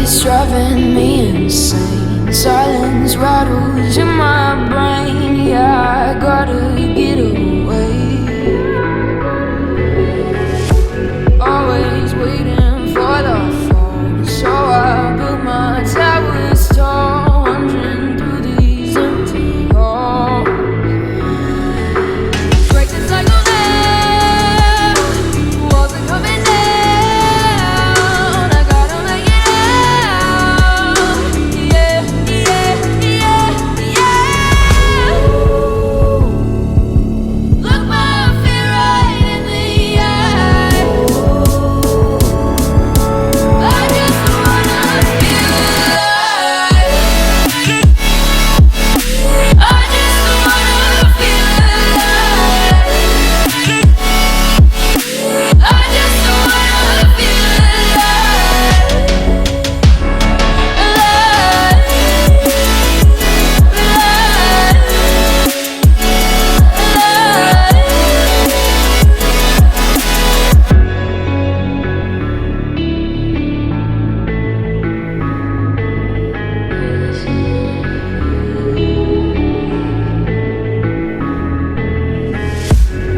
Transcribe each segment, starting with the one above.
it's driving me insane. Silence rattles in my brain. Yeah, I gotta get away. Always waiting for the phone, so I built my towers tall, wandering through these empty halls. Break the cycle now, walls are coming down. I gotta make it out. Yeah, yeah, yeah, yeah. Look my fear right in the eye. I just wanna feel alive. I just wanna feel alive. I just wanna feel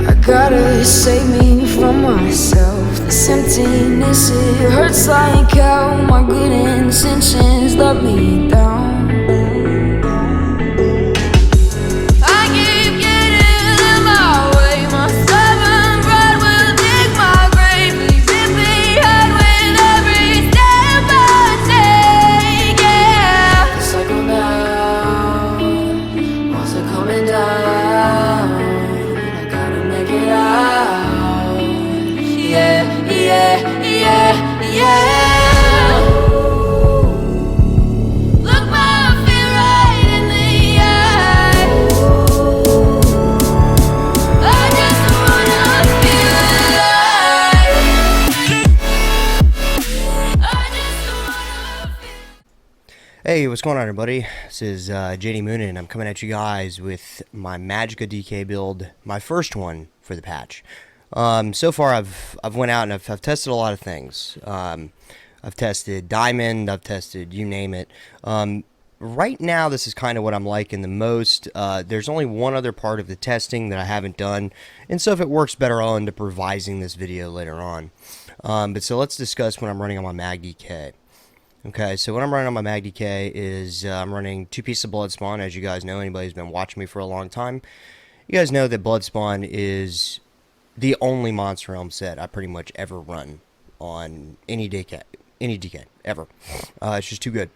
I gotta save me from myself. This emptiness, it hurts like hell. My good intentions let me down. I keep getting in my way. My stubborn pride will dig my grave. Leave it behind with every step I take. Yeah, the cycle now, walls are coming down. I gotta make it out. Yeah, yeah, yeah, yeah. Look my fear right in the eye. I just wanna feel alive. I just wanna feel. Hey, what's going on, everybody? This is JD Moon, and I'm coming at you guys with my Magicka DK build, my first one for the patch. So far, I've went out and I've tested a lot of things. I've tested Diamond, I've tested you name it. Right now, this is kind of what I'm liking the most. There's only one other part of the testing that I haven't done, and so if it works better, I'll end up revising this video later on. But so let's discuss what I'm running on my Mag DK. Okay, so what I'm running on my Mag DK is I'm running 2 pieces of Blood Spawn. As you guys know, anybody who's been watching me for a long time, you guys know that Blood Spawn is the only Monster Realm set I pretty much ever run on any DK ever. It's just too good.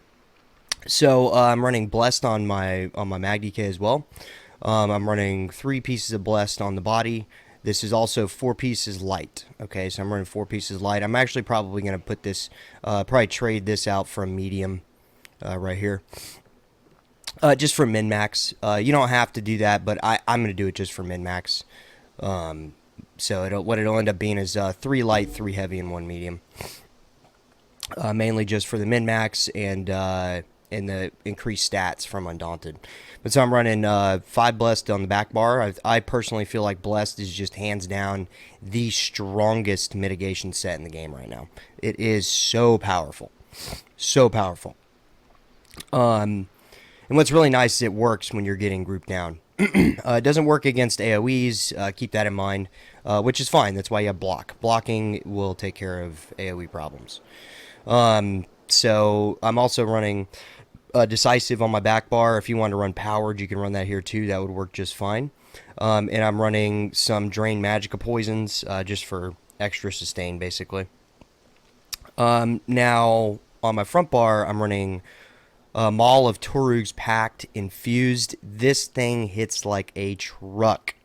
So I'm running Blessed on my Mag DK as well. I'm running 3 pieces of Blessed on the body. This is also 4 pieces light. Okay, so I'm running 4 pieces light. I'm actually probably going to put this, probably trade this out for a medium right here. Just for min-max. You don't have to do that, but I'm going to do it just for min-max. So what it'll end up being is 3 light, 3 heavy, and 1 medium. Mainly just for the min-max and the increased stats from Undaunted. But so I'm running 5 Blessed on the back bar. I personally feel like Blessed is just hands down the strongest mitigation set in the game right now. It is so powerful. So powerful. And what's really nice is it works when you're getting grouped down. It doesn't work against AoEs, keep that in mind, which is fine. That's why you have block. Blocking will take care of AoE problems. So I'm also running Decisive on my back bar. If you want to run Powered, you can run that here too. That would work just fine. And I'm running some Drain Magicka Poisons just for extra sustain, basically. Now, on my front bar, I'm running Maul of Torug's Pact Infused. This thing hits like a truck.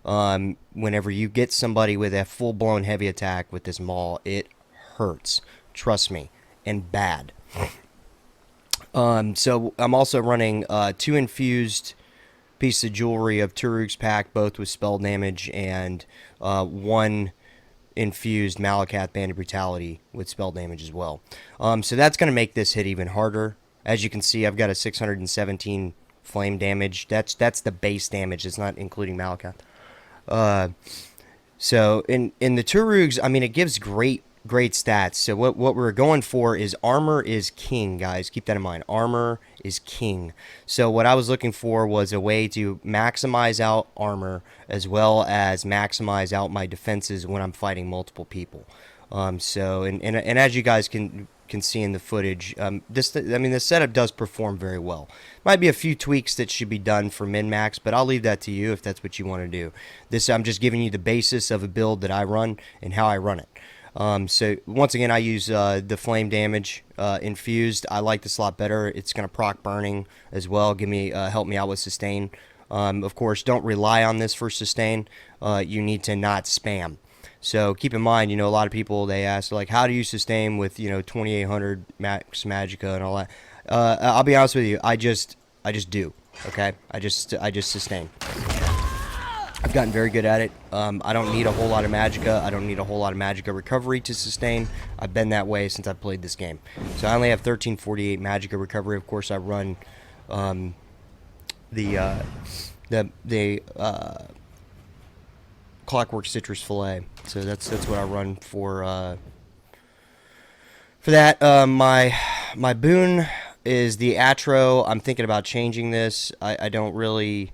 Whenever you get somebody with a full-blown heavy attack with this Maul, it hurts. Trust me. And bad. So I'm also running 2 infused pieces of jewelry of Torug's Pact, both with spell damage, and 1 infused Malacath Band of Brutality with spell damage as well. So that's going to make this hit even harder. As you can see, I've got a 617 flame damage. That's the base damage. It's not including Malacath. So in the Turugs, I mean, it gives great great stats. So what we're going for is armor is king, guys. Keep that in mind. Armor is king. So what I was looking for was a way to maximize out armor as well as maximize out my defenses when I'm fighting multiple people. So as you guys can see in the footage, this setup does perform very well. Might be a few tweaks that should be done for min-max, but I'll leave that to you if that's what you want to do. I'm just giving you the basis of a build that I run and how I run it. So once again, I use the flame damage infused. I like this a lot better. It's going to proc burning as well. Help me out with sustain. Of course, don't rely on this for sustain. You need to not spam. So keep in mind, a lot of people, they ask, like, how do you sustain with, 2800 max Magicka and all that? I'll be honest with you, I just do, okay? I just sustain. I've gotten very good at it. I don't need a whole lot of Magicka. I don't need a whole lot of Magicka recovery to sustain. I've been that way since I played this game. So I only have 1348 Magicka recovery. Of course, I run the Clockwork Citrus Fillet. So that's what I run for that. My boon is the Atro. I'm thinking about changing this. I don't really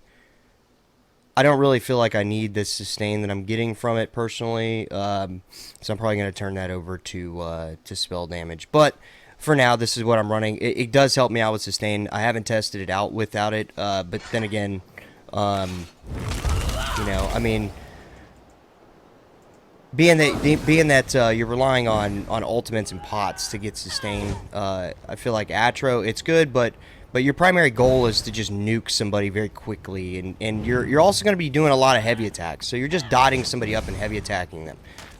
feel like I need this sustain that I'm getting from it personally. So I'm probably going to turn that over to spell damage. But for now, this is what I'm running. It does help me out with sustain. I haven't tested it out without it. But then again, being that you're relying on ultimates and pots to get sustain, I feel like Atro, it's good, but your primary goal is to just nuke somebody very quickly, and you're also going to be doing a lot of heavy attacks, so you're just dotting somebody up and heavy attacking them,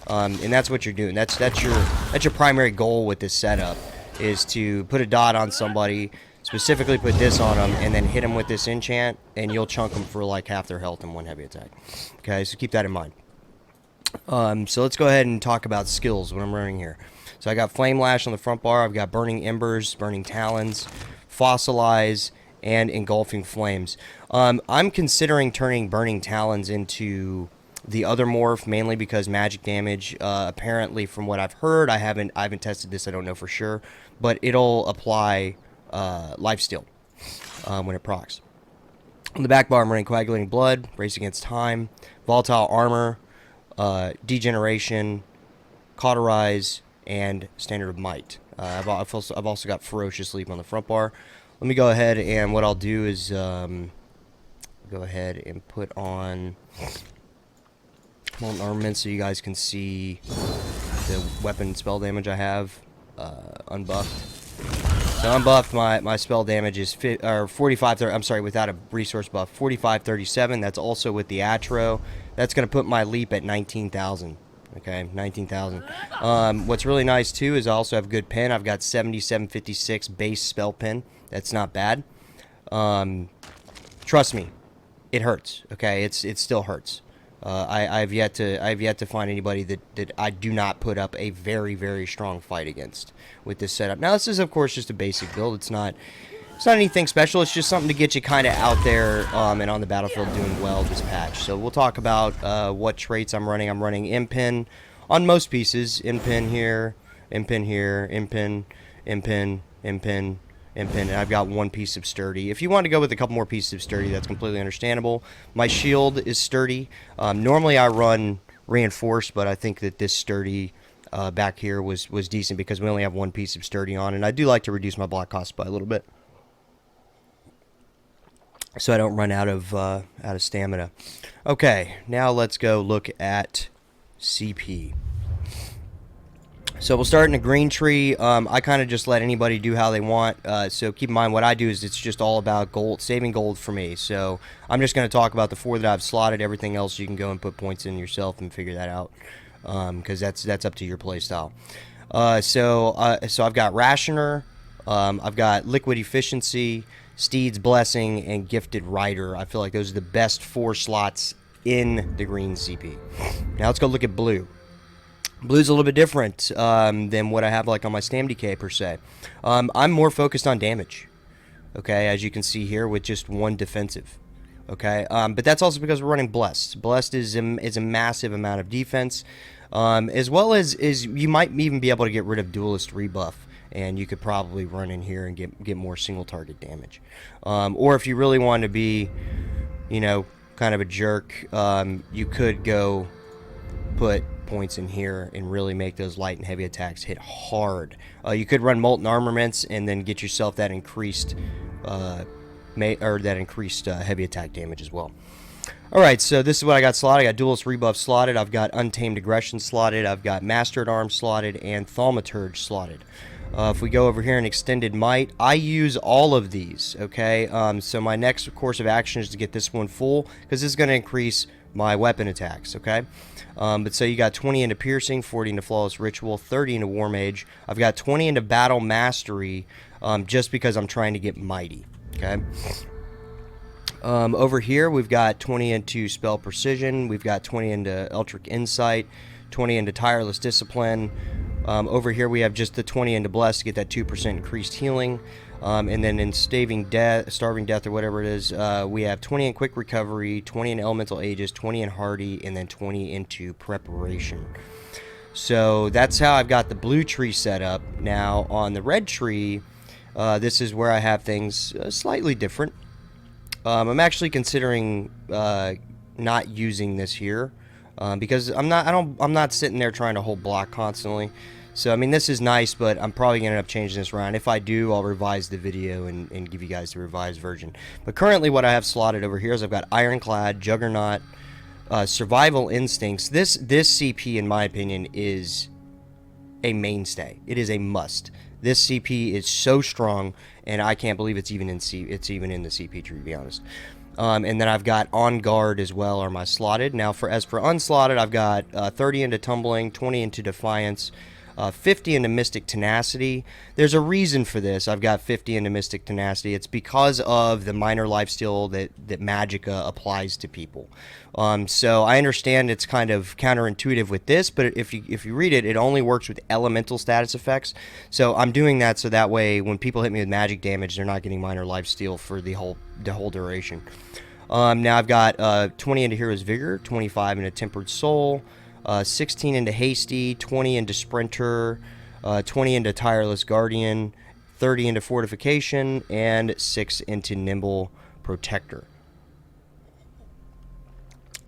and that's what you're doing. That's your primary goal with this setup, is to put a dot on somebody, specifically put this on them, and then hit them with this enchant, and you'll chunk them for like half their health in one heavy attack. Okay, so keep that in mind. So let's go ahead and talk about skills, what I'm running here. So I got Flame Lash on the front bar, I've got Burning Embers, Burning Talons, Fossilize, and Engulfing Flames. I'm considering turning Burning Talons into the other morph, mainly because magic damage, apparently from what I've heard, I haven't tested this, I don't know for sure, but it'll apply Lifesteal when it procs. On the back bar, I'm running Coagulating Blood, Race Against Time, Volatile Armor, Degeneration, Cauterize, and Standard of Might. I've also got Ferocious Leap on the front bar. Let me go ahead, and what I'll do is go ahead and put on Molten Armament so you guys can see the weapon spell damage I have unbuffed. So unbuffed, my spell damage is 45. I'm sorry, without a resource buff, 4537. That's also with the Atro. That's going to put my leap at 19,000. Okay, 19,000. What's really nice too is I also have good pen. I've got 7756 base spell pen. That's not bad. Trust me, it hurts. Okay, it still hurts. I've yet to find anybody that I do not put up a very, very strong fight against with this setup. Now this is of course just a basic build. It's not anything special. It's just something to get you kind of out there and on the battlefield doing well this patch. So we'll talk about what traits I'm running. I'm running Impin on most pieces. Impin here, Impin here, Impin, Impin, Impin, Impin, and I've got one piece of Sturdy. If you want to go with a couple more pieces of Sturdy, that's completely understandable. My shield is Sturdy. Normally I run Reinforced, but I think that this Sturdy back here was decent because we only have one piece of Sturdy on, and I do like to reduce my block cost by a little bit, so I don't run out of stamina. Okay, now let's go look at CP. So we'll start in a green tree. I kind of just let anybody do how they want. So keep in mind what I do is it's just all about gold, saving gold for me. So I'm just going to talk about the 4 that I've slotted. Everything else you can go and put points in yourself and figure that out, because that's up to your play style. So I've got Rationer, I've got Liquid Efficiency, Steed's Blessing, and Gifted Rider. I feel like those are the best 4 slots in the green CP. Now let's go look at blue. Blue's a little bit different than what I have like on my Stam DK per se. I'm more focused on damage. Okay, as you can see here with just one defensive. Okay, but that's also because we're running Blessed. Blessed is a massive amount of defense, as well as you might even be able to get rid of Duelist rebuff, and you could probably run in here and get more single target damage. Or if you really want to be, you know, kind of a jerk, you could go put points in here and really make those light and heavy attacks hit hard. You could run Molten Armaments and then get yourself that increased heavy attack damage as well. Alright, so this is what I got slotted. I got Duelist Rebuff slotted, I've got Untamed Aggression slotted, I've got Mastered Arm slotted, and Thaumaturge slotted. If we go over here in Extended Might, I use all of these, okay? So my next course of action is to get this one full, because this is going to increase my weapon attacks, okay? But so you got 20 into Piercing, 40 into Flawless Ritual, 30 into War Mage. I've got 20 into Battle Mastery, just because I'm trying to get Mighty, okay? Over here, we've got 20 into Spell Precision, we've got 20 into Eldritch Insight, 20 into Tireless Discipline. Over here, we have just the 20 into Bless to get that 2% increased healing. And then in Starving Death, or whatever it is, we have 20 in Quick Recovery, 20 in Elemental Aegis, 20 in Hardy, and then 20 into Preparation. So that's how I've got the blue tree set up. Now, on the red tree, this is where I have things slightly different. I'm actually considering not using this here because I'm not sitting there trying to hold block constantly. So I mean, this is nice, but I'm probably gonna end up changing this around. If I do, I'll revise the video and give you guys the revised version. But currently, what I have slotted over here is I've got Ironclad, Juggernaut, Survival Instincts. This CP, in my opinion, is a mainstay. It is a must. This CP is so strong, and I can't believe it's even in the CP tree, to be honest. And then I've got On Guard as well are my slotted. Now, as for unslotted, I've got 30 into Tumbling, 20 into Defiance, 50 into Mystic Tenacity. There's a reason for this. I've got 50 into Mystic Tenacity. It's because of the minor lifesteal that Magicka applies to people. So I understand it's kind of counterintuitive with this, but if you read it, it only works with elemental status effects. So I'm doing that so that way when people hit me with magic damage, they're not getting minor lifesteal for the whole duration. Now I've got 20 into Hero's Vigor, 25 into Tempered Soul, 16 into Hasty, 20 into Sprinter, 20 into Tireless Guardian, 30 into Fortification, and 6 into Nimble Protector.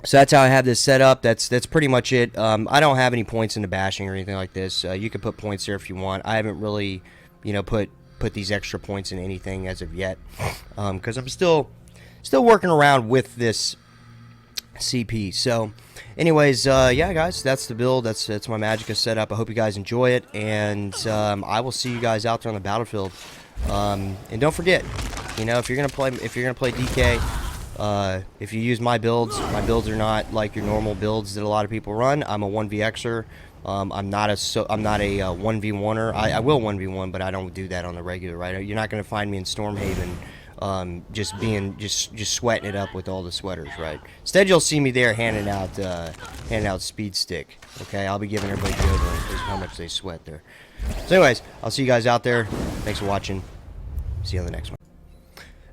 So that's how I have this set up. That's pretty much it. I don't have any points into bashing or anything like this. You can put points there if you want. I haven't really, put these extra points in anything as of yet, because I'm still working around with this CP. So anyways, yeah guys, that's the build. That's my Magicka setup. I hope you guys enjoy it, and I will see you guys out there on the battlefield. And don't forget, if you're gonna play DK, if you use my builds are not like your normal builds that a lot of people run. I'm a 1vxer. I'm not a 1v1er. I will 1v1, but I don't do that on the regular, right? You're not gonna find me in Stormhaven just sweating it up with all the sweaters, right? Instead, you'll see me there handing out speed stick. Okay, I'll be giving everybody deodorant is how much they sweat there. So anyways, I'll see you guys out there. Thanks for watching. See you on the next one.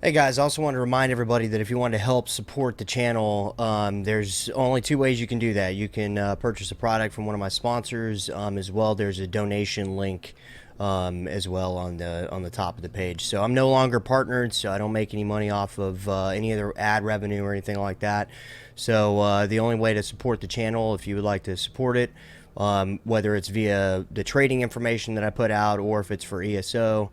Hey guys, I also want to remind everybody that if you want to help support the channel, there's only two ways you can do that. You can purchase a product from one of my sponsors, as well there's a donation link as well on the top of the page. So I'm no longer partnered, so I don't make any money off of any other ad revenue or anything like that. So the only way to support the channel, if you would like to support it, whether it's via the trading information that I put out or if it's for ESO,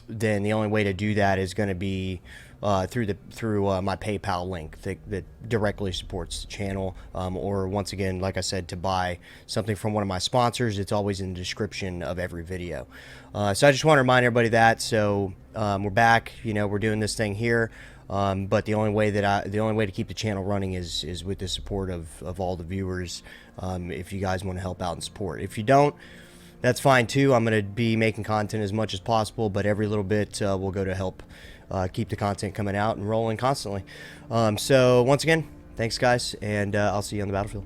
then the only way to do that is going to be through my PayPal link that directly supports the channel, or once again, like I said, to buy something from one of my sponsors. It's always in the description of every video. So I just want to remind everybody that. So we're back. We're doing this thing here, but the only way to keep the channel running is with the support of all the viewers. If you guys want to help out and support, if you don't, that's fine too. I'm going to be making content as much as possible, but every little bit will go to help keep the content coming out and rolling constantly. So once again, thanks guys, and I'll see you on the battlefield.